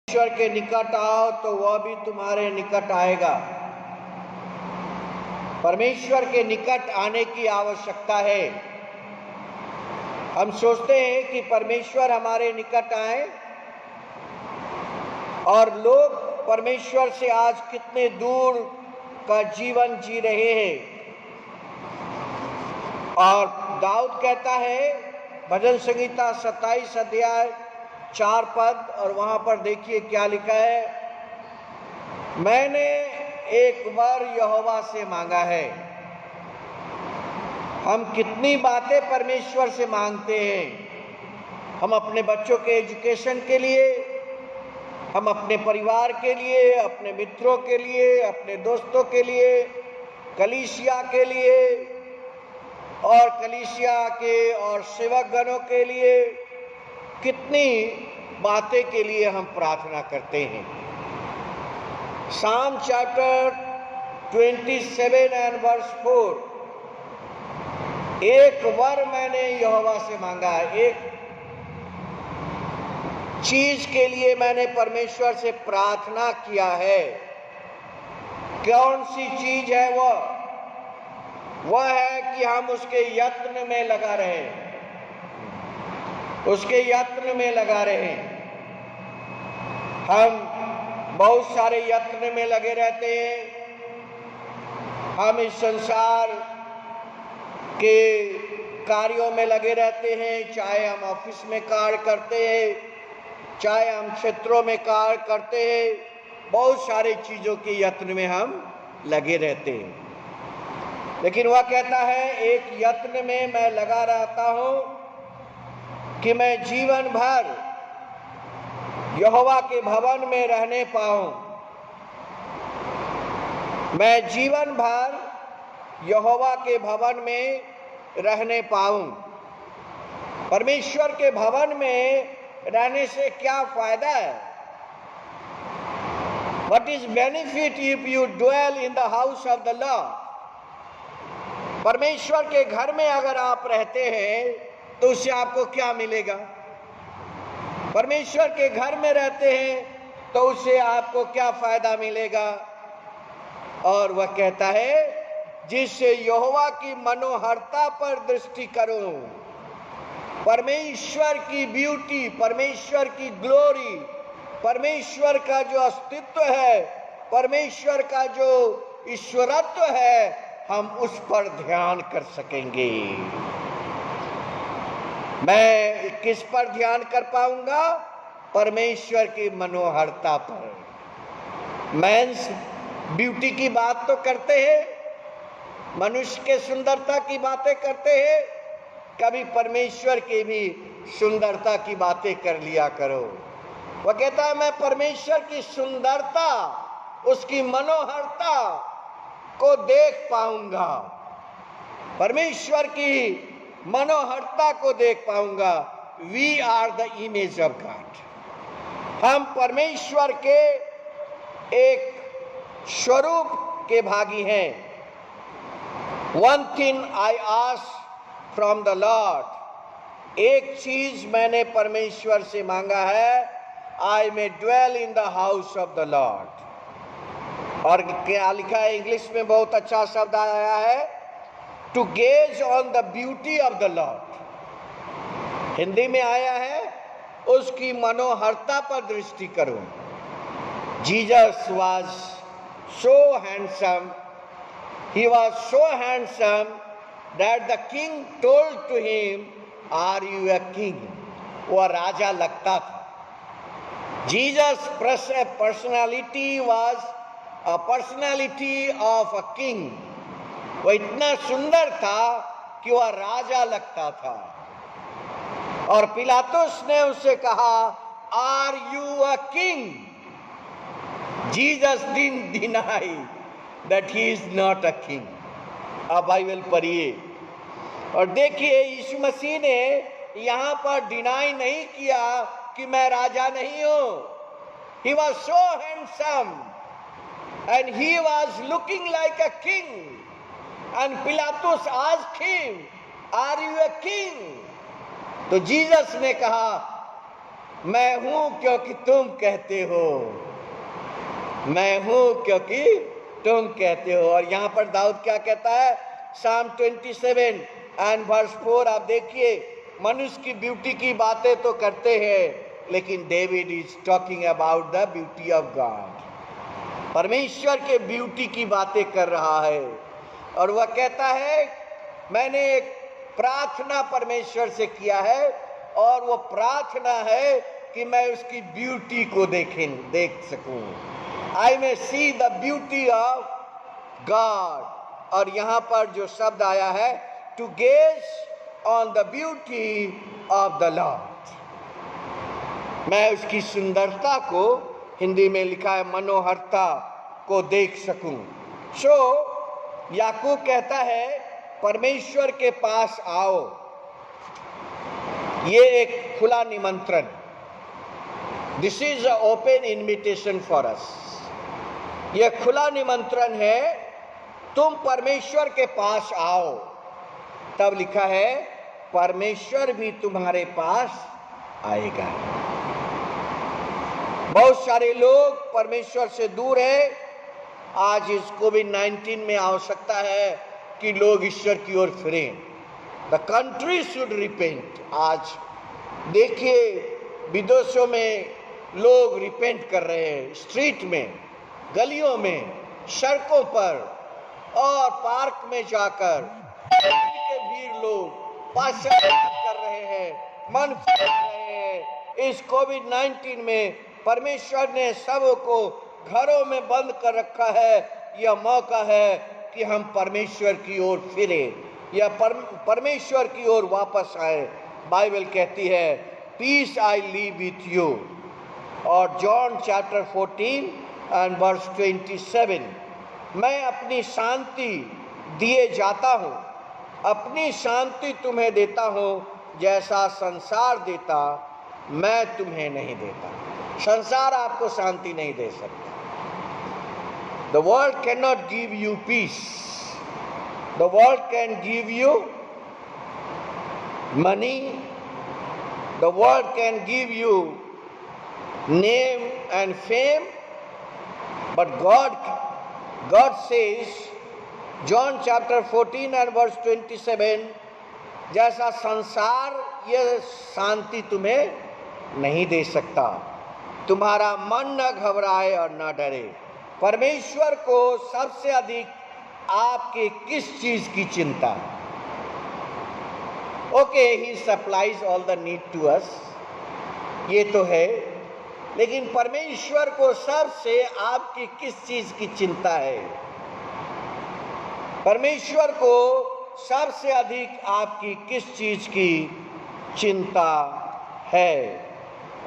ईश्वर के निकट आओ तो वह भी तुम्हारे निकट आएगा। परमेश्वर के निकट आने की आवश्यकता है। हम सोचते हैं कि परमेश्वर हमारे निकट आए, और लोग परमेश्वर से आज कितने दूर का जीवन जी रहे हैं। और दाऊद कहता है भजन संहिता 27 अध्याय 4 पद, और वहां पर देखिए क्या लिखा है, मैंने एक बार यहोवा से मांगा है। हम कितनी बातें परमेश्वर से मांगते हैं। हम अपने बच्चों के एजुकेशन के लिए, हम अपने परिवार के लिए, अपने मित्रों के लिए, अपने दोस्तों के लिए, कलीसिया के लिए और कलीसिया के और सेवक गणों के लिए, कितनी बातें के लिए हम प्रार्थना करते हैं। Psalm chapter 27 and verse 4, एक वर मैंने यहोवा से मांगा है। एक चीज के लिए मैंने परमेश्वर से प्रार्थना किया है। कौन सी चीज है वह है कि हम उसके यत्न में लगा रहें, उसके यत्न में लगा रहें। हम बहुत सारे यत्न में लगे रहते हैं। हम इस संसार के कार्यों में लगे रहते हैं, चाहे हम ऑफिस में कार्य करते हैं, चाहे हम क्षेत्रों में कार्य करते हैं। बहुत सारी चीजों के यत्न में हम लगे रहते हैं। लेकिन वह कहता है एक यत्न में मैं लगा रहता हूं कि मैं जीवन भर यहोवा के भवन में रहने पाऊं। मैं जीवन भर यहोवा के भवन में रहने पाऊं। परमेश्वर के भवन में रहने से क्या फायदा है? What is benefit if you dwell in the house of the Lord? परमेश्वर के घर में अगर आप रहते हैं तो उससे आपको क्या मिलेगा? परमेश्वर के घर में रहते हैं तो उससे आपको क्या फायदा मिलेगा? और वह कहता है जिससे यहोवा की मनोहरता पर दृष्टि करूं, परमेश्वर की ब्यूटी, परमेश्वर की ग्लोरी, परमेश्वर का जो अस्तित्व है, परमेश्वर का जो ईश्वरत्व है, हम उस पर ध्यान कर सकेंगे। मैं किस पर ध्यान कर पाऊंगा? परमेश्वर की मनोहरता पर। मेंस ब्यूटी की बात तो करते हैं, मनुष्य के सुंदरता की बातें करते हैं, कभी परमेश्वर की भी सुंदरता की बातें कर लिया करो। वह कहता है मैं परमेश्वर की सुंदरता, उसकी मनोहरता को देख पाऊंगा, परमेश्वर की मनोहरता को देख पाऊंगा। We are the image of God. हम परमेश्वर के एक स्वरूप के भागी हैं। One thing I ask from the Lord, एक चीज मैंने परमेश्वर से मांगा है, I may dwell in the house of the Lord. और क्या लिखा है इंग्लिश में? बहुत अच्छा शब्द आया है, to gaze on the beauty of the lord. Hindi में आया है उसकी मनोहरता पर दृष्टि करो। Jesus was so handsome, he was so handsome that the king told to him, are you a king? वह राजा लगता था। Jesus personality was a personality of a king. वह इतना सुंदर था कि वह राजा लगता था। और पिलातुस ने उससे कहा, are you a king? Jesus didn't deny that he is not a king. अब बाइबल पढ़िए और देखिए, यीशु मसीह ने यहां पर डिनाई नहीं किया कि मैं राजा नहीं हूं। He was so handsome and he was looking like a king, and Pilatus asked him, are you a king? तो जीसस ने कहा, मैं हूं क्योंकि तुम कहते हो, मैं हूं क्योंकि तुम कहते हो। और यहां पर दाऊद क्या कहता है, Psalm 27 एंड वर्स 4 आप देखिए, मनुष्य की ब्यूटी की बातें तो करते हैं, लेकिन David is talking about the beauty of God. परमेश्वर के ब्यूटी की बातें कर रहा है, और वह कहता है मैंने एक प्रार्थना परमेश्वर से किया है, और वो प्रार्थना है कि मैं उसकी ब्यूटी को देख सकूं। I may see the beauty of God. और यहां पर जो शब्द आया है, to gaze on the beauty of the Lord, मैं उसकी सुंदरता को, हिंदी में लिखा है मनोहरता को देख सकूं। सो याकूब कहता है परमेश्वर के पास आओ। ये एक खुला निमंत्रण, this is a open invitation for us. यह खुला निमंत्रण है, तुम परमेश्वर के पास आओ। तब लिखा है परमेश्वर भी तुम्हारे पास आएगा। बहुत सारे लोग परमेश्वर से दूर हैं। आज इस कोविड-19 में आवश्यकता है कि लोग ईश्वर की ओर फिरें। The country should repent. आज देखिए विदेशों में लोग रिपेंट कर रहे हैं, स्ट्रीट में, गलियों में, सड़कों पर और पार्क में जाकर के भीड़ लोग पश्चाताप कर रहे हैं, मन फिर रहे हैं। इस कोविड-19 में परमेश्वर ने सबको घरों में बंद कर रखा है। यह मौका है कि हम परमेश्वर की ओर फिरें, या परमेश्वर की ओर वापस आए। बाइबल कहती है peace I leave with you. और जॉन चैप्टर 14 एंड वर्स 27, मैं अपनी शांति दिए जाता हूँ, अपनी शांति तुम्हें देता हूँ, जैसा संसार देता मैं तुम्हें नहीं देता। संसार आपको शांति नहीं दे सकता। The world cannot give you peace. The world can give you money. The world can give you name and fame. But God says, John chapter 14 and verse 27, जैसा संसार यह शांति तुम्हें नहीं दे सकता। तुम्हारा मन न घबराए और न डरे। परमेश्वर को सबसे अधिक आपके किस चीज की चिंता है? Okay, he supplies all the need to us, ये तो है, लेकिन परमेश्वर को सबसे आपकी किस चीज की चिंता है? परमेश्वर को सबसे अधिक आपकी किस चीज की चिंता है?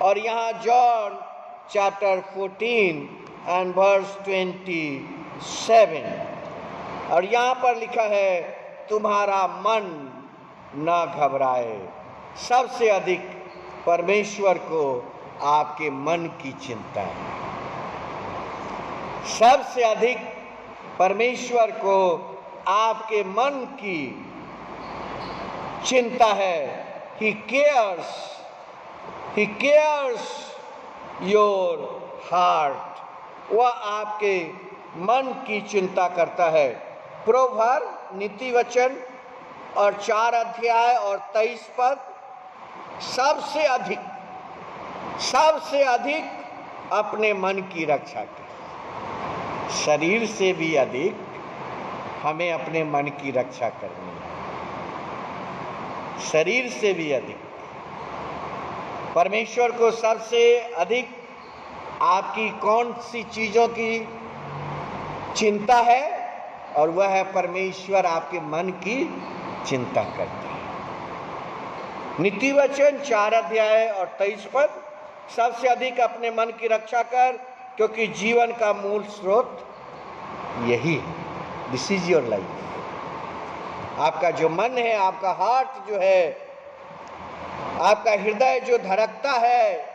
और यहाँ जॉन चैप्टर 14 एंड वर्स 27, और यहाँ पर लिखा है तुम्हारा मन न घबराए। सबसे अधिक परमेश्वर को आपके मन की चिंता है। सबसे अधिक परमेश्वर को आपके मन की चिंता है। He cares your heart. वह आपके मन की चिंता करता है। प्रोवर्ब नीति वचन और 4 अध्याय और 23 पद, सबसे अधिक अपने मन की रक्षा कर। शरीर से भी अधिक हमें अपने मन की रक्षा करनी है। शरीर से भी अधिक परमेश्वर को सबसे अधिक आपकी कौन सी चीजों की चिंता है? और वह है परमेश्वर आपके मन की चिंता करता है। नीति वचन 4 अध्याय और 23 पद, सबसे अधिक अपने मन की रक्षा कर, क्योंकि जीवन का मूल स्रोत यही है। This is your life. आपका जो मन है, आपका हार्ट जो है, आपका हृदय जो धड़कता है,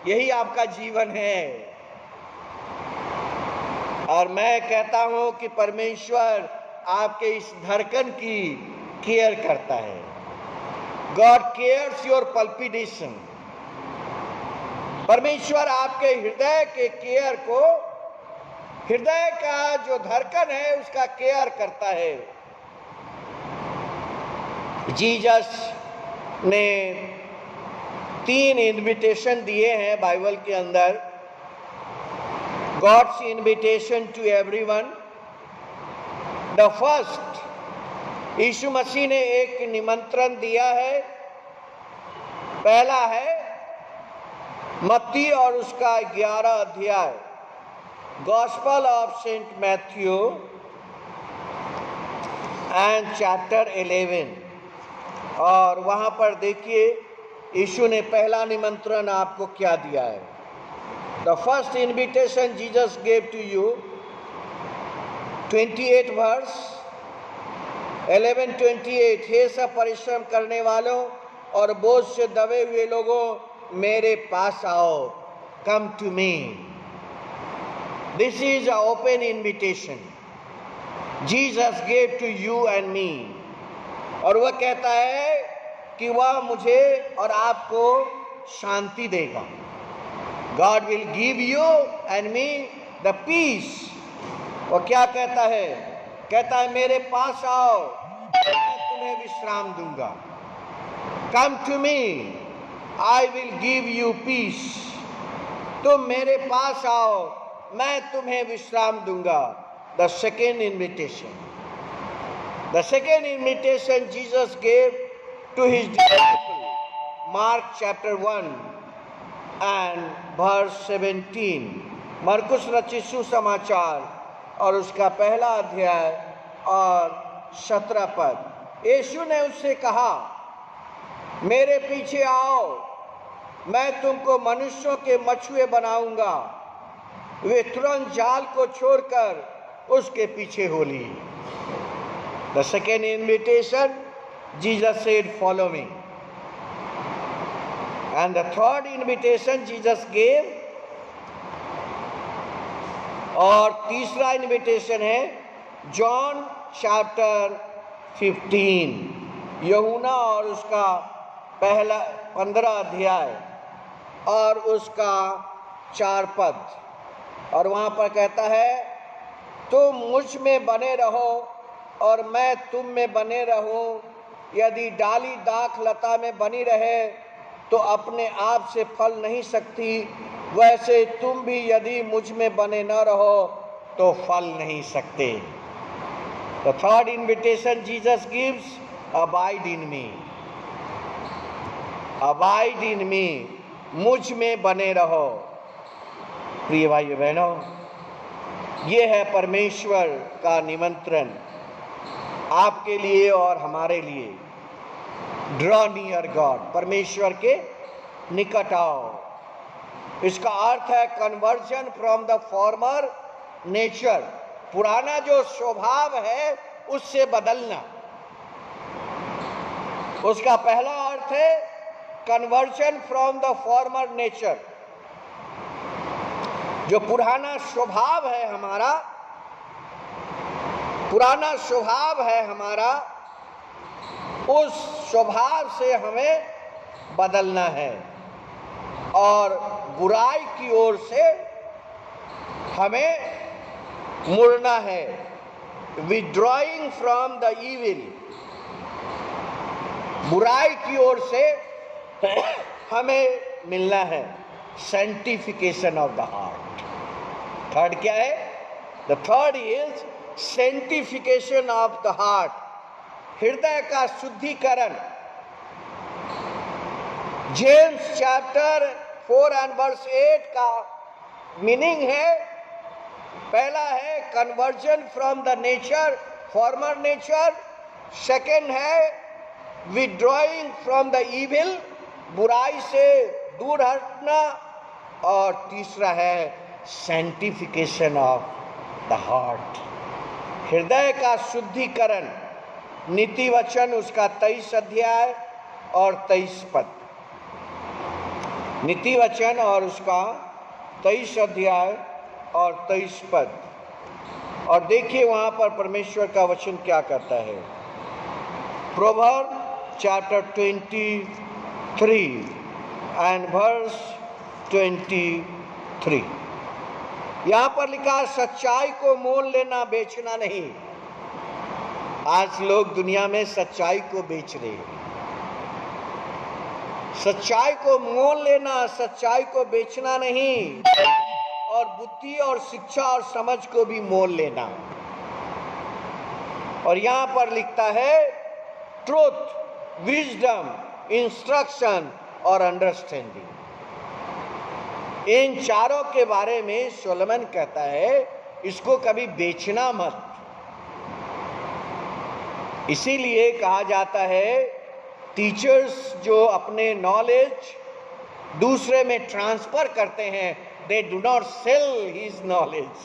यही आपका जीवन है। और मैं कहता हूं कि परमेश्वर आपके इस धड़कन की केयर करता है। God cares your palpitation. परमेश्वर आपके हृदय के केयर को, हृदय का जो धड़कन है उसका केयर करता है। जीसस ने 3 इनविटेशन दिए हैं बाइबल के अंदर। God's invitation to everyone. The first, यीशु मसीह ने एक निमंत्रण दिया है। पहला है मत्ती और उसका 11 अध्याय, gospel of Saint Matthew and chapter 11। और वहां पर देखिए यीशु ने पहला निमंत्रण आपको क्या दिया है। The first invitation Jesus gave to you, 28 verse 11:28। हे सब परिश्रम करने वालों और बोझ से दबे हुए लोगों, मेरे पास आओ, come to me. This is a open invitation Jesus gave to you and me. और वह कहता है कि वह मुझे और आपको शांति देगा। God will give you and me the peace. वो क्या कहता है? कहता है मेरे पास आओ, मैं तुम्हें विश्राम दूंगा। Come to me, I will give you peace. तुम मेरे पास आओ, मैं तुम्हें विश्राम दूंगा। The second invitation, the second invitation Jesus gave to his disciples, Mark chapter 1 and verse 17। मरकुस रचित सुसमाचार और उसका पहला अध्याय और 17 पद। यीशु ने उससे कहा, मेरे पीछे आओ, मैं तुमको मनुष्यों के मछुए बनाऊंगा। वे तुरंत जाल को छोड़कर उसके पीछे हो लिए। The second invitation, Jesus said, follow me. And the third invitation Jesus gave, और तीसरा इन्विटेशन है जॉन चैप्टर 15, यूहन्ना और उसका पहला 15 अध्याय और उसका 4 पद। और वहाँ पर कहता है, तुम मुझ में बने रहो और मैं तुम में बने रहूं। यदि डाली दाख लता में बनी रहे तो अपने आप से फल नहीं सकती, वैसे तुम भी यदि मुझ में बने न रहो तो फल नहीं सकते। The third invitation Jesus gives, abide in me। abide in me, मुझ में बने रहो। प्रिय भाइयों बहनों, ये है परमेश्वर का निमंत्रण आपके लिए और हमारे लिए। ड्रॉ नियर गॉड, परमेश्वर के निकट आओ। इसका अर्थ है conversion from the former nature, पुराना जो स्वभाव है उससे बदलना। उसका पहला अर्थ है conversion from the former nature, जो पुराना स्वभाव है हमारा, पुराना स्वभाव है हमारा, उस स्वभाव से हमें बदलना है और बुराई की ओर से हमें मुड़ना है। विड्रॉइंग फ्रॉम द इविल, बुराई की ओर से हमें मिलना है। Sanctification of the heart. Third क्या है? The third is sanctification of the heart, हृदय का शुद्धिकरण। जेम्स चैप्टर 4 एंड वर्स 8 का मीनिंग है, पहला है conversion from the nature, farmer nature. Second है विड्रॉइंग फ्रॉम द इविल, बुराई से दूर हटना। और तीसरा है सेंटिफिकेशन ऑफ द हार्ट, हृदय का शुद्धिकरण। नीति वचन उसका 23 अध्याय और 23 पद। नीति वचन और उसका 23 अध्याय और 23 पद। और देखिए वहां पर परमेश्वर का वचन क्या कहता है। Proverb chapter 23 and verse 23। यहां पर लिखा है सच्चाई को मोल लेना, बेचना नहीं। आज लोग दुनिया में सच्चाई को बेच रहे हैं। सच्चाई को मोल लेना, सच्चाई को बेचना नहीं, और बुद्धि और शिक्षा और समझ को भी मोल लेना। और यहां पर लिखता है ट्रूथ, विजडम, इंस्ट्रक्शन और अंडरस्टैंडिंग। इन चारों के बारे में सोलोमन कहता है इसको कभी बेचना मत। इसीलिए कहा जाता है टीचर्स जो अपने नॉलेज दूसरे में ट्रांसफर करते हैं, they do not sell his knowledge.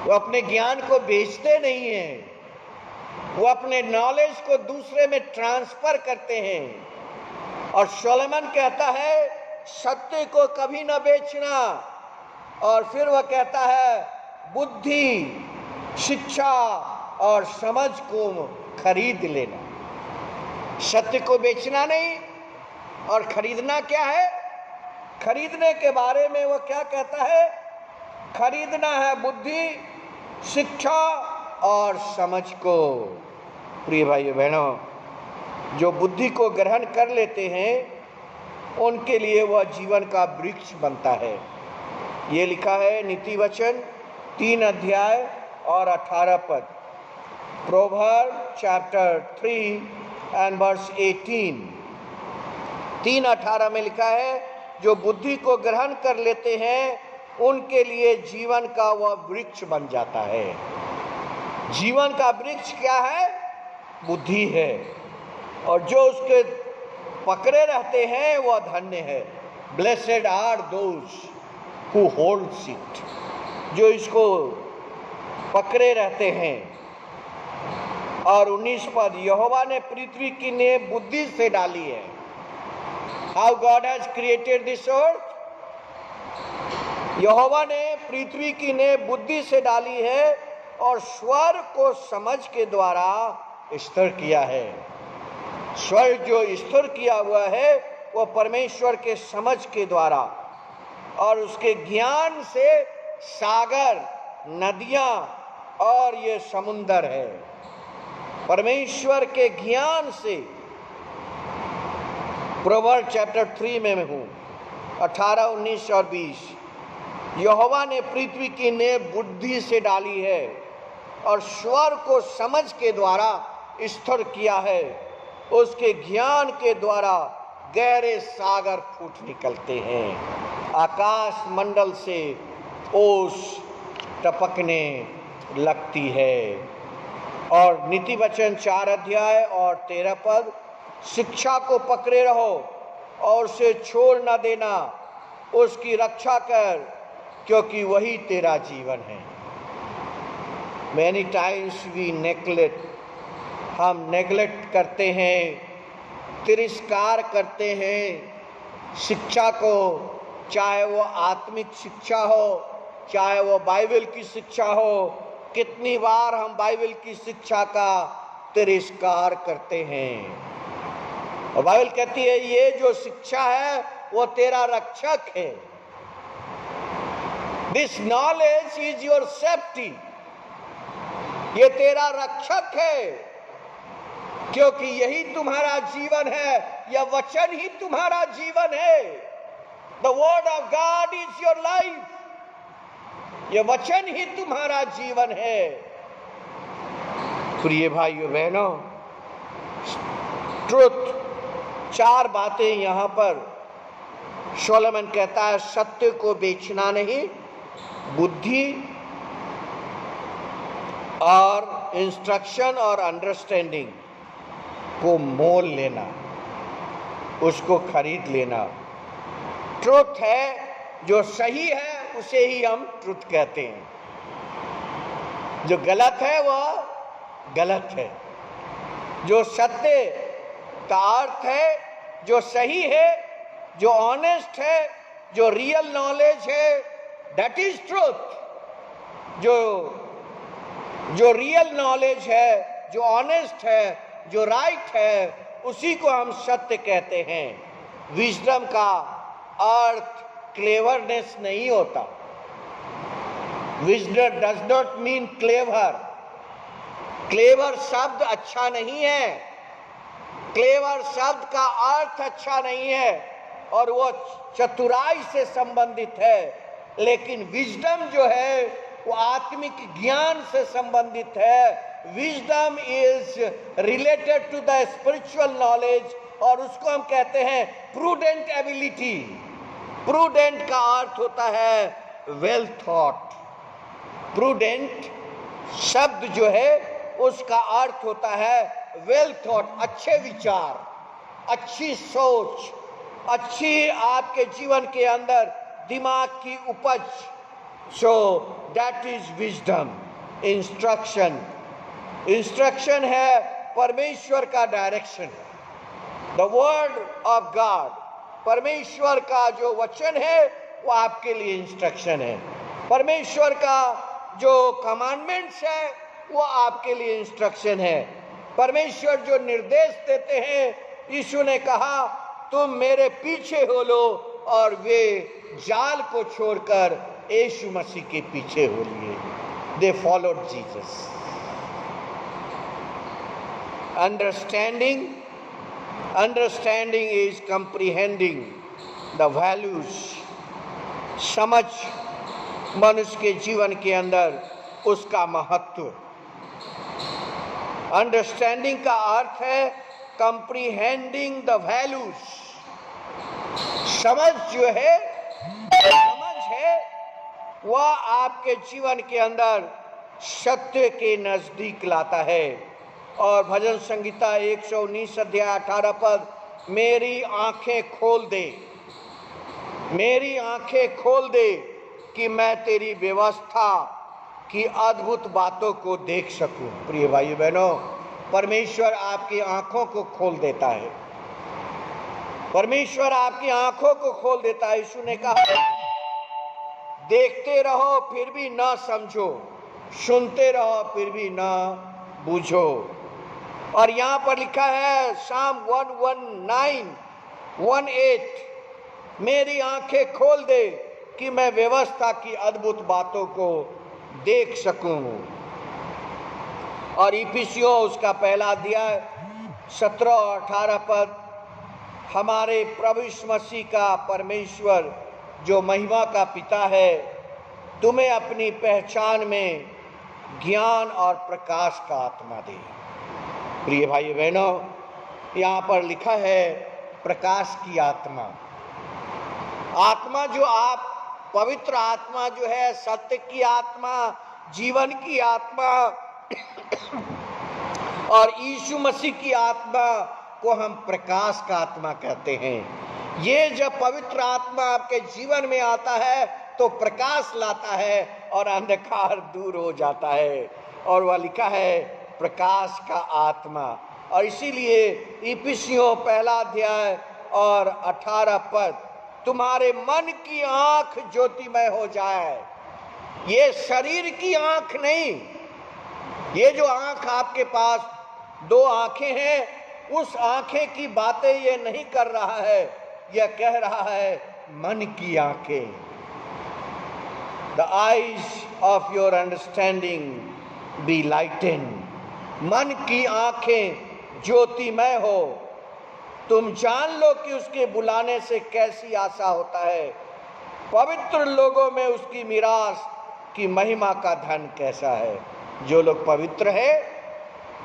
वो अपने ज्ञान को बेचते नहीं हैं, वो अपने नॉलेज को दूसरे में ट्रांसफर करते हैं। और सोलोमन कहता है सत्य को कभी ना बेचना। और फिर वह कहता है बुद्धि, शिक्षा और समझ को खरीद लेना। सत्य को बेचना नहीं। और खरीदना क्या है? खरीदने के बारे में वो क्या कहता है? खरीदना है बुद्धि, शिक्षा और समझ को। प्रिय भाइयों बहनों, जो बुद्धि को ग्रहण कर लेते हैं उनके लिए वह जीवन का वृक्ष बनता है। ये लिखा है नीति वचन 3 अध्याय और 18 पद, प्रोवर्ब चैप्टर 3 एंड वर्स 18। 3:18 में लिखा है जो बुद्धि को ग्रहण कर लेते हैं उनके लिए जीवन का वह वृक्ष बन जाता है। जीवन का वृक्ष क्या है? बुद्धि है। और जो उसके पकड़े रहते हैं वह धन्य है। Blessed are those who holds it. जो इसको पकड़े रहते हैं। और 19 पद, यहोवा ने पृथ्वी की नींव बुद्धि से डाली है। How God has created this earth. यहोवा ने पृथ्वी की नींव बुद्धि से डाली है और स्वर को समझ के द्वारा स्थिर किया है। स्वर जो स्थिर किया हुआ है वो परमेश्वर के समझ के द्वारा, और उसके ज्ञान से सागर, नदियां और ये समुंदर है। परमेश्वर के ज्ञान से। प्रोवर्ब चैप्टर 3 में मैं हूं, 18, 19 और 20। यहोवा ने पृथ्वी की नींव बुद्धि से डाली है और स्वर को समझ के द्वारा स्थिर किया है। उसके ज्ञान के द्वारा गहरे सागर फूट निकलते हैं। आकाश मंडल से ओस टपकने लगती है। और नीति वचन 4 अध्याय और 13 पद, शिक्षा को पकड़े रहो और उसे छोड़ न देना, उसकी रक्षा कर क्योंकि वही तेरा जीवन है। Many times we neglect, हम नेग्लेक्ट करते हैं, तिरस्कार करते हैं शिक्षा को, चाहे वो आत्मिक शिक्षा हो, चाहे वो बाइबल की शिक्षा हो। कितनी बार हम बाइबल की शिक्षा का तिरस्कार करते हैं। और बाइबल कहती है ये जो शिक्षा है वो तेरा रक्षक है। This knowledge is your safety. ये तेरा रक्षक है क्योंकि यही तुम्हारा जीवन है। यह वचन ही तुम्हारा जीवन है। The word of God is your life. यह वचन ही तुम्हारा जीवन है। प्रिय भाइयों बहनों, ट्रुथ, 4 बातें यहां पर सोलोमन कहता है सत्य को बेचना नहीं, बुद्धि और इंस्ट्रक्शन और अंडरस्टैंडिंग को मोल लेना, उसको खरीद लेना। ट्रुथ है, जो सही है उसे ही हम ट्रुथ कहते हैं। जो गलत है वह गलत है। जो सत्य का अर्थ है, जो सही है, जो ऑनेस्ट है, जो रियल नॉलेज है, दैट इज ट्रुथ। जो रियल नॉलेज है, जो ऑनेस्ट है, जो राइट है, उसी को हम सत्य कहते हैं। विजडम का अर्थ क्लेवरनेस नहीं होता। Wisdom does not mean clever. Clever शब्द अच्छा नहीं है, क्लेवर शब्द का अर्थ अच्छा नहीं है और वो चतुराई से संबंधित है, लेकिन विजडम जो है वो आत्मिक ज्ञान से संबंधित है। Wisdom is related to the spiritual knowledge और उसको हम कहते हैं प्रूडेंट एबिलिटी। प्रूडेंट का अर्थ होता है वेल थॉट। प्रूडेंट शब्द जो है उसका अर्थ होता है वेल थॉट, अच्छे विचार, अच्छी सोच, अच्छी आपके जीवन के अंदर दिमाग की उपज। So that is wisdom. Instruction, instruction है परमेश्वर का direction. The word of God, परमेश्वर का जो वचन है वो आपके लिए इंस्ट्रक्शन है। परमेश्वर का जो कमांडमेंट्स है वो आपके लिए इंस्ट्रक्शन है। परमेश्वर जो निर्देश देते हैं, यीशु ने कहा तुम मेरे पीछे हो लो, और वे जाल को छोड़कर यीशु मसीह के पीछे हो लिए। They followed Jesus. Understanding, understanding is comprehending the values. समझ मनुष्य के जीवन के अंदर उसका महत्व। अंडरस्टैंडिंग का अर्थ है कंप्रीहेंडिंग द वैल्यूज। समझ जो है, समझ है वह आपके जीवन के अंदर सत्य के नजदीक लाता है। और भजन संगीता 119 अध्याय 18 पद, मेरी आंखें खोल दे, मेरी आंखें खोल दे कि मैं तेरी व्यवस्था की अद्भुत बातों को देख सकूं। प्रिय भाई बहनों, परमेश्वर आपकी आंखों को खोल देता है। परमेश्वर आपकी आंखों को खोल देता है। यीशु ने कहा देखते रहो फिर भी ना समझो, सुनते रहो फिर भी ना बूझो। और यहां पर लिखा है शाम 119:18, मेरी आंखें खोल दे कि मैं व्यवस्था की अद्भुत बातों को देख सकूं। और इफिसियों उसका पहला अध्याय 17 और 18 पद, हमारे प्रभु यीशु मसीह का परमेश्वर जो महिमा का पिता है तुम्हें अपनी पहचान में ज्ञान और प्रकाश का आत्मा दे। प्रिय भाई बहनों, यहाँ पर लिखा है प्रकाश की आत्मा। आत्मा जो आप, पवित्र आत्मा जो है, सत्य की आत्मा, जीवन की आत्मा और यीशु मसीह की आत्मा को हम प्रकाश का आत्मा कहते हैं। ये जब पवित्र आत्मा आपके जीवन में आता है तो प्रकाश लाता है और अंधकार दूर हो जाता है। और वह लिखा है प्रकाश का आत्मा। और इसीलिए इफिसियों पहला अध्याय और 18 पद, तुम्हारे मन की आंख ज्योतिमय हो जाए। ये शरीर की आंख नहीं, ये जो आंख आपके पास दो आंखें हैं, उस आंखें की बातें ये नहीं कर रहा है, यह कह रहा है मन की आंखें। The eyes of your understanding be lighten. मन की आंखें ज्योतिमय हो, तुम जान लो कि उसके बुलाने से कैसी आशा होता है, पवित्र लोगों में उसकी मीरास की महिमा का धन कैसा है। जो लोग पवित्र है,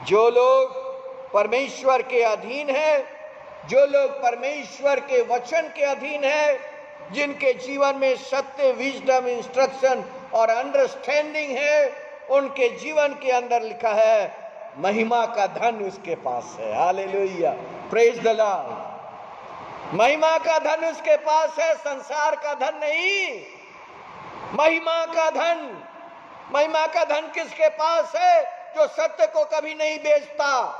जो लोग परमेश्वर के अधीन है, जो लोग परमेश्वर के वचन के अधीन है, जिनके जीवन में सत्य, विजडम, इंस्ट्रक्शन और अंडरस्टैंडिंग है, उनके जीवन के अंदर लिखा है महिमा का धन उसके पास है। Hallelujah, praise the Lord. महिमा का धन उसके पास है, संसार का धन नहीं। महिमा का धन, महिमा का धन किसके पास है? जो सत्य को कभी नहीं बेचता।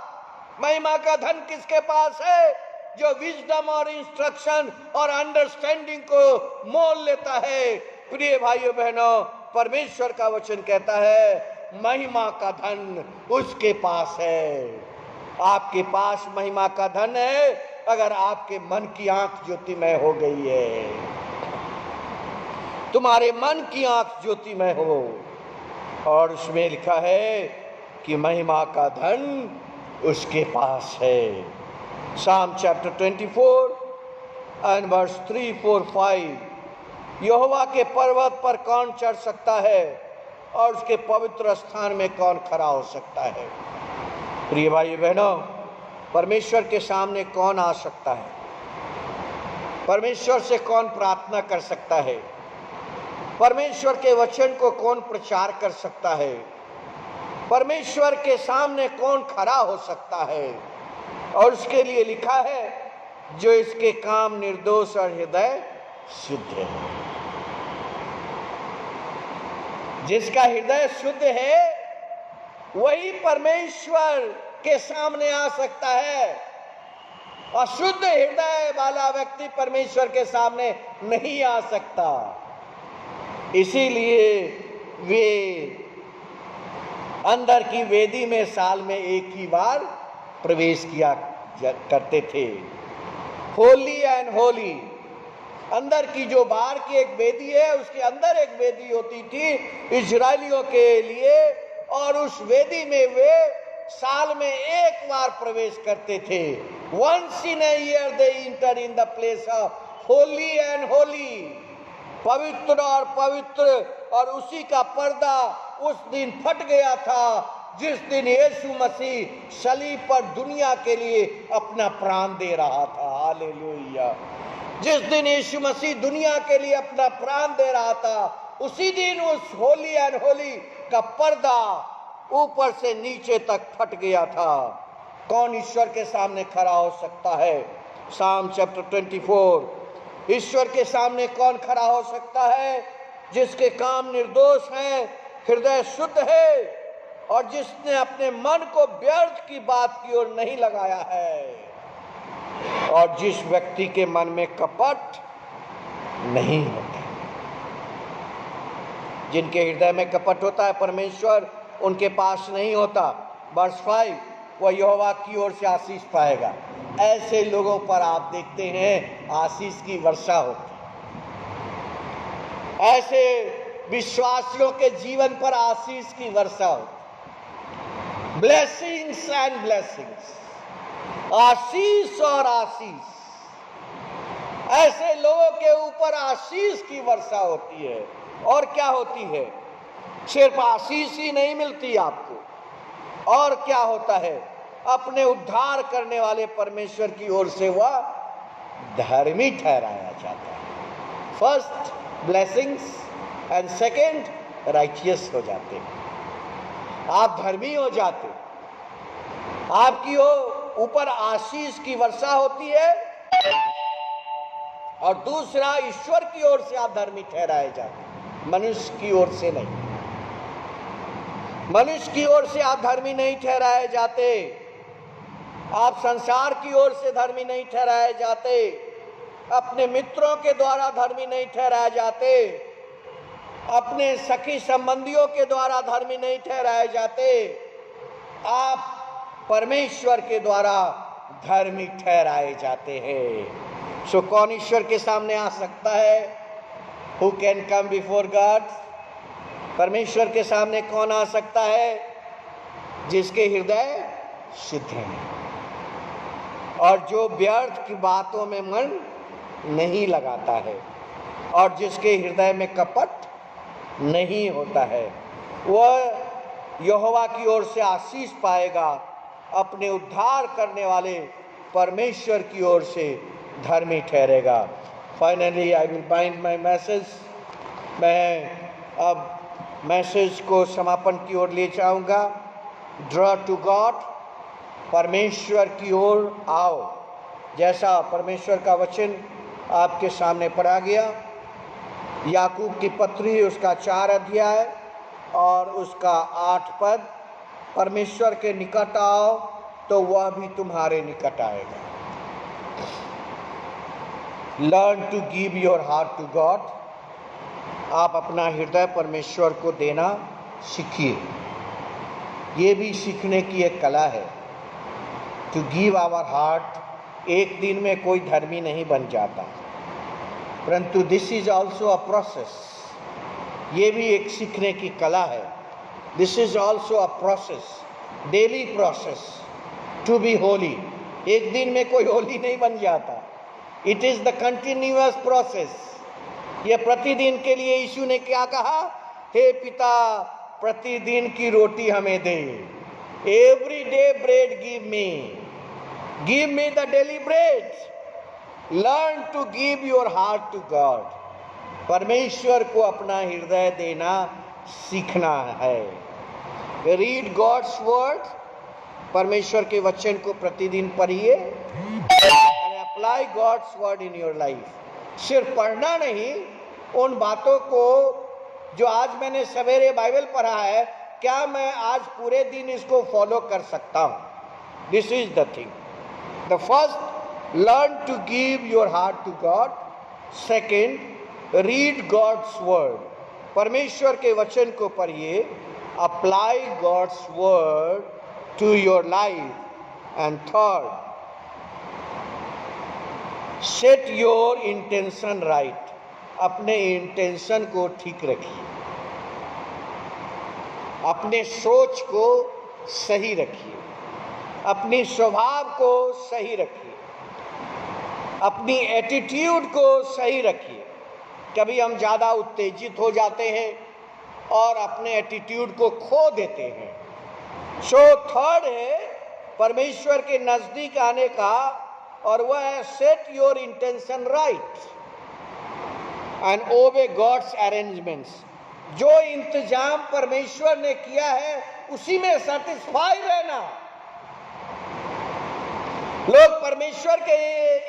महिमा का धन किसके पास है? जो विजडम और इंस्ट्रक्शन और अंडरस्टैंडिंग को मोल लेता है। प्रिय भाइयों बहनों, परमेश्वर का वचन कहता है महिमा का धन उसके पास है। आपके पास महिमा का धन है, अगर आपके मन की आंख ज्योतिमय हो गई है, तुम्हारे मन की आंख ज्योतिमय हो, और उसमें लिखा है कि महिमा का धन उसके पास है। Psalm chapter 24 and verse 3, 4, 5। यहोवा के पर्वत पर कौन चढ़ सकता है और उसके पवित्र स्थान में कौन खड़ा हो सकता है? प्रिय भाई बहनों, परमेश्वर के सामने कौन आ सकता है? परमेश्वर से कौन प्रार्थना कर सकता है? परमेश्वर के वचन को कौन प्रचार कर सकता है? परमेश्वर के सामने कौन खड़ा हो सकता है? और उसके लिए लिखा है, जो इसके काम निर्दोष और हृदय शुद्ध है। जिसका हृदय शुद्ध है वही परमेश्वर के सामने आ सकता है। अशुद्ध हृदय वाला व्यक्ति परमेश्वर के सामने नहीं आ सकता। इसीलिए वे अंदर की वेदी में साल में एक ही बार प्रवेश किया करते थे। होली एंड होली, अंदर की जो बाहर की एक वेदी है, उसके अंदर एक वेदी होती थी इजरायलियों के लिए, और उस वेदी में वे साल में एक बार प्रवेश करते थे। Once in a year they enter in the place of holy and holy, पवित्र और पवित्र, और उसी का पर्दा उस दिन फट गया था जिस दिन यीशु मसीह सलीब पर दुनिया के लिए अपना प्राण दे रहा था। हालेलुया। जिस दिन यीशु मसीह दुनिया के लिए अपना प्राण दे रहा था, उसी दिन उस होली एंड होली का पर्दा ऊपर से नीचे तक फट गया था। कौन ईश्वर के सामने खड़ा हो सकता है? Psalm chapter 24। ईश्वर के सामने कौन खड़ा हो सकता है? जिसके काम निर्दोष हैं, हृदय शुद्ध है, और जिसने अपने मन को व्यर्थ की बात की ओर नहीं लगाया है, और जिस व्यक्ति के मन में कपट नहीं होता। जिनके हृदय में कपट होता है, परमेश्वर उनके पास नहीं होता। वर्ष 5, वह यहोवा की ओर से आशीष पाएगा। ऐसे लोगों पर आप देखते हैं आशीष की वर्षा होती। ऐसे विश्वासियों के जीवन पर आशीष की वर्षा होती। ब्लेसिंग्स एंड ब्लेसिंग्स, आशीष और आशीष। ऐसे लोगों के ऊपर आशीष की वर्षा होती है। और क्या होती है? सिर्फ आशीष ही नहीं मिलती आपको, और क्या होता है? अपने उद्धार करने वाले परमेश्वर की ओर से वह धर्मी ठहराया जाता है। First blessings and second righteous हो जाते हैं। आप धर्मी हो जाते, आपकी ऊपर आशीष की वर्षा होती है, और दूसरा ईश्वर की ओर से आप धर्मी ठहराए जाते, मनुष्य की ओर से नहीं। मनुष्य की ओर से आप धर्मी नहीं ठहराए जाते, आप संसार की ओर से धर्मी नहीं ठहराए जाते, अपने मित्रों के द्वारा धर्मी नहीं ठहराए जाते, अपने सखी संबंधियों के द्वारा धर्मी नहीं ठहराए जाते। आप परमेश्वर के द्वारा धर्मी ठहराए जाते हैं। सो कौन ईश्वर के सामने आ सकता है? Who can come before God? परमेश्वर के सामने कौन आ सकता है? जिसके हृदय शुद्ध है, और जो व्यर्थ की बातों में मन नहीं लगाता है, और जिसके हृदय में कपट नहीं होता है, वह यहोवा की ओर से आशीष पाएगा। अपने उद्धार करने वाले परमेश्वर की ओर से धर्मी ठहरेगा। Finally I will bind my message. मैं अब मैसेज को समापन की ओर ले जाऊंगा। ड्रॉ टू गॉड, परमेश्वर की ओर आओ। जैसा परमेश्वर का वचन आपके सामने पढ़ा गया, याकूब की पत्री उसका 4 अध्याय और उसका 8 पद, परमेश्वर के निकट आओ तो वह भी तुम्हारे निकट आएगा। Learn to give your heart to God. आप अपना हृदय परमेश्वर को देना सीखिए। ये भी सीखने की एक कला है। टू गिव आवर हार्ट एक दिन में कोई धर्मी नहीं बन जाता, परंतु this is also a process. ये भी एक सीखने की कला है। This is also a process, daily process to be holy. एक दिन में कोई होली नहीं बन जाता। It is the continuous process. ये प्रतिदिन के लिए यीशु ने क्या कहा? हे पिता, प्रतिदिन की रोटी हमें दे। Every day bread give me the daily bread. Learn to give your heart to God. परमेश्वर को अपना हृदय देना सीखना है। Read God's word. परमेश्वर के वचन को प्रतिदिन पढ़िए and apply God's word in your life. सिर्फ पढ़ना नहीं, उन बातों को जो आज मैंने सवेरे बाइबल पढ़ा है, क्या मैं आज पूरे दिन इसको फॉलो कर सकता हूं? This is the thing. The first, learn to give your heart to God. Second, read God's word. परमेश्वर के वचन को पढ़िए, apply God's word to your life. And third, set your intention right. अपने इंटेंशन को ठीक रखिए, अपने सोच को सही रखिए, अपनी स्वभाव को सही रखिए, अपनी एटीट्यूड को सही रखिए। कभी हम ज़्यादा उत्तेजित हो जाते हैं और अपने एटीट्यूड को खो देते हैं। सो थर्ड है परमेश्वर के नज़दीक आने का, और वह है set your intention right and obey God's arrangements. जो इंतजाम परमेश्वर ने किया है उसी में सेटिस्फाई रहना। लोग परमेश्वर के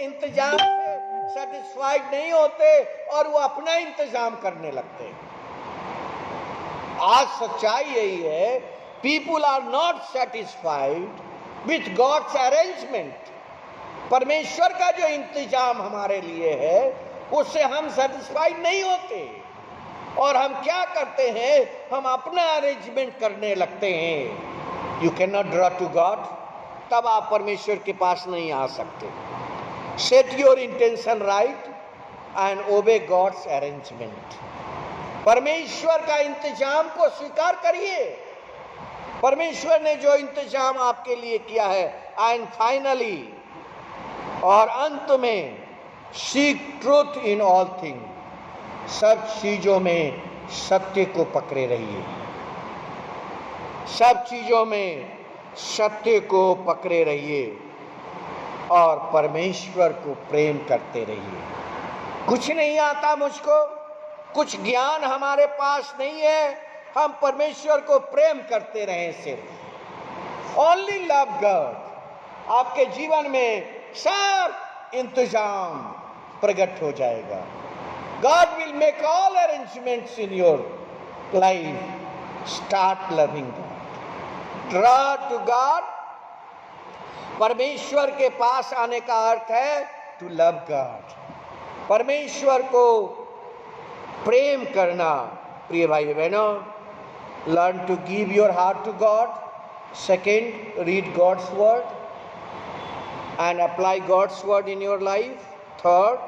इंतजाम से सेटिस्फाइड नहीं होते और वो अपना इंतजाम करने लगते हैं। आज सच्चाई यही है, people are not satisfied with God's arrangement. परमेश्वर का जो इंतजाम हमारे लिए है उससे हम सेटिस्फाइड नहीं होते, और हम क्या करते हैं? हम अपना अरेंजमेंट करने लगते हैं। You can not draw to God. तब आप परमेश्वर के पास नहीं आ सकते। Set your intention right and obey God's arrangement. परमेश्वर का इंतजाम को स्वीकार करिए। परमेश्वर ने जो इंतजाम आपके लिए किया है, एंड फाइनली, और अंत में, seek truth in all thing. सब चीजों में सत्य को पकड़े रहिए। सब चीजों में सत्य को पकड़े रहिए और परमेश्वर को प्रेम करते रहिए। कुछ नहीं आता मुझको, कुछ ज्ञान हमारे पास नहीं है, हम परमेश्वर को प्रेम करते रहें सिर्फ। Only love God. आपके जीवन में सब इंतजाम प्रकट हो जाएगा। God will make all arrangements in your life. Start loving God. Draw to God. परमेश्वर के पास आने का अर्थ है to love God. परमेश्वर को प्रेम करना। प्रिय भाई बहनों, learn to give your heart to God. Second, read God's word and apply God's word in your life. Third,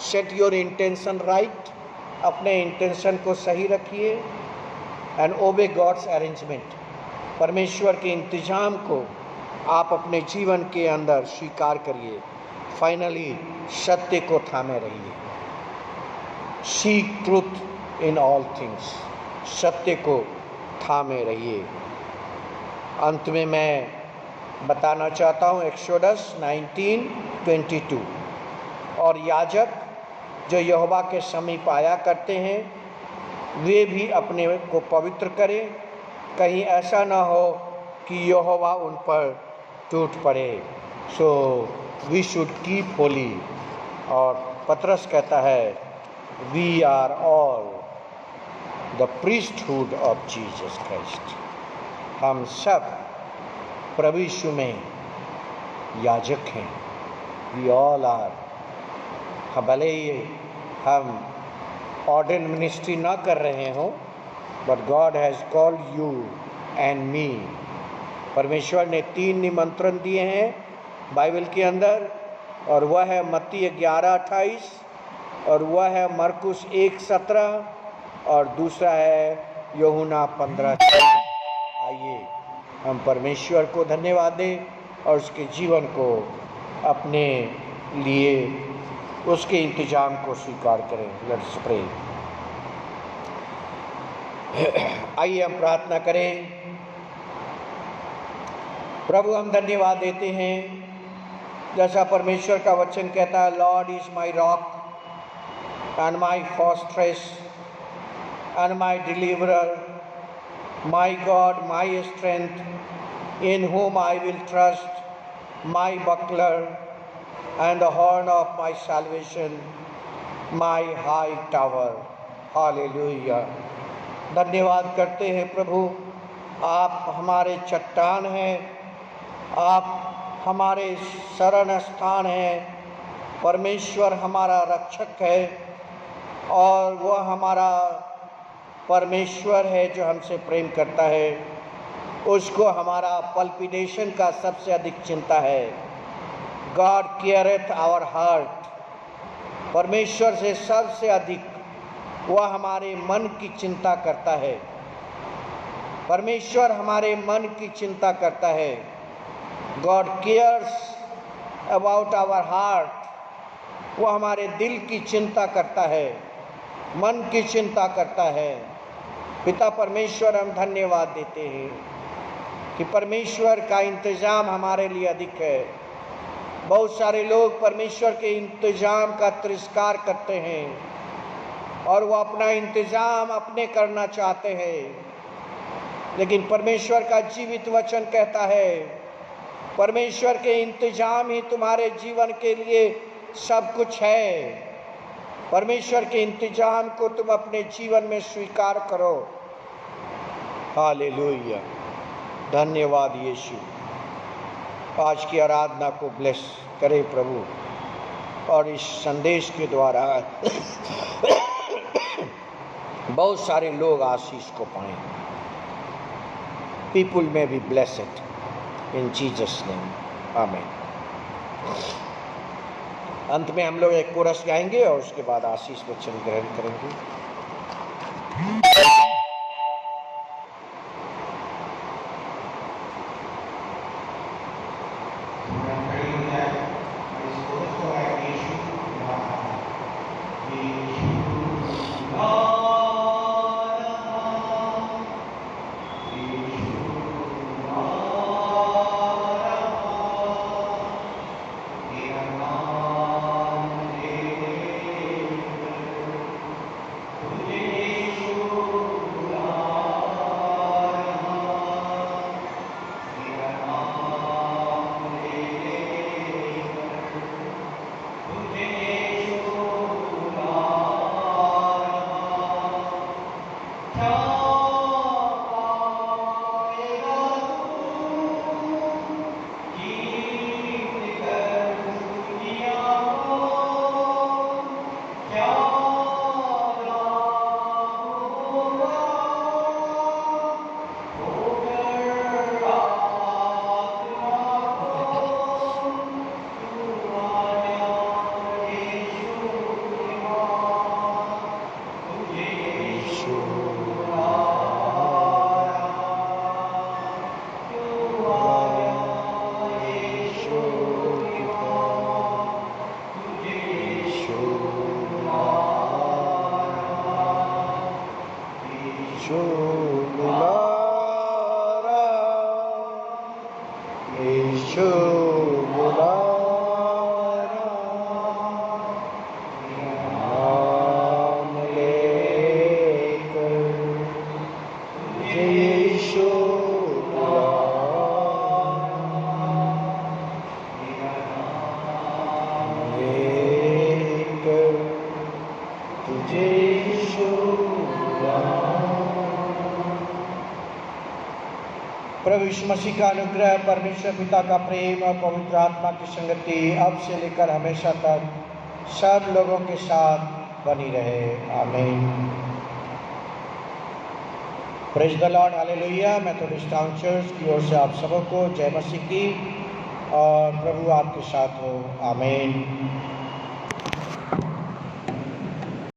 set your intention right. अपने इंटेंशन को सही रखिए एंड ओबे गॉड्स अरेंजमेंट। परमेश्वर के इंतजाम को आप अपने जीवन के अंदर स्वीकार करिए। फाइनली, सत्य को थामे रहिए। Seek truth in all things. सत्य को थामे रहिए। अंत में मैं बताना चाहता हूँ एक्सोडस 19:22। और याजक जो यहोवा के समीप आया करते हैं वे भी अपने को पवित्र करें, कहीं ऐसा ना हो कि यहोवा उन पर टूट पड़े। So we should keep holy. और पतरस कहता है, we are all the priesthood of Jesus Christ. हम सब प्रभु यीशु में याजक हैं। We all are. भले ही हम ऑर्डिन मिनिस्ट्री ना कर रहे हों, but God has called you and me. परमेश्वर ने 3 निमंत्रण दिए हैं बाइबल के अंदर। और वह है मत्ती 11:28 और वह है मरकुस 1:17 और दूसरा है यूहन्ना 15:6। आइए हम परमेश्वर को धन्यवाद दें और उसके जीवन को अपने लिए उसके इंतजाम को स्वीकार करें। Let's pray. आइए हम प्रार्थना करें। प्रभु हम धन्यवाद देते हैं, जैसा परमेश्वर का वचन कहता है, Lord is my rock and my फॉर्ट्रेस and my deliverer, my God my strength, in whom I will trust, my buckler and the horn of my salvation, my high tower. Hallelujah. धन्यवाद करते हैं प्रभु, आप हमारे चट्टान हैं, आप हमारे शरण स्थान हैं। परमेश्वर हमारा रक्षक है और वह हमारा परमेश्वर है जो हमसे प्रेम करता है। उसको हमारा पल्पिटेशन का सबसे अधिक चिंता है। God careth our heart. परमेश्वर से सबसे अधिक वह हमारे मन की चिंता करता है। परमेश्वर हमारे मन की चिंता करता है। God cares about our heart. वह हमारे दिल की चिंता करता है, मन की चिंता करता है। पिता परमेश्वर हम धन्यवाद देते हैं कि परमेश्वर का इंतज़ाम हमारे लिए अधिक है। बहुत सारे लोग परमेश्वर के इंतज़ाम का तिरस्कार करते हैं और वो अपना इंतज़ाम अपने करना चाहते हैं, लेकिन परमेश्वर का जीवित वचन कहता है परमेश्वर के इंतज़ाम ही तुम्हारे जीवन के लिए सब कुछ है। परमेश्वर के इंतज़ाम को तुम अपने जीवन में स्वीकार करो। हालेलुया। धन्यवाद यीशु। आज की आराधना को ब्लेस करे प्रभु और इस संदेश के द्वारा बहुत सारे लोग आशीष को पाएं। पीपुल में be blessed in Jesus name, आमीन। अंत में हम लोग एक कोरस गाएंगे और उसके बाद आशीष वचन ग्रहण करेंगे। प्रभु यीशु मसीह का अनुग्रह, परमेश्वर पिता का प्रेम और पवित्र आत्मा की संगति अब से लेकर हमेशा तक सब लोगों के साथ बनी रहे। आमीन। Praise the Lord, hallelujah. Methodist town church की ओर से आप सबों को जय मसीह की। और प्रभु आपके साथ हो। आमीन।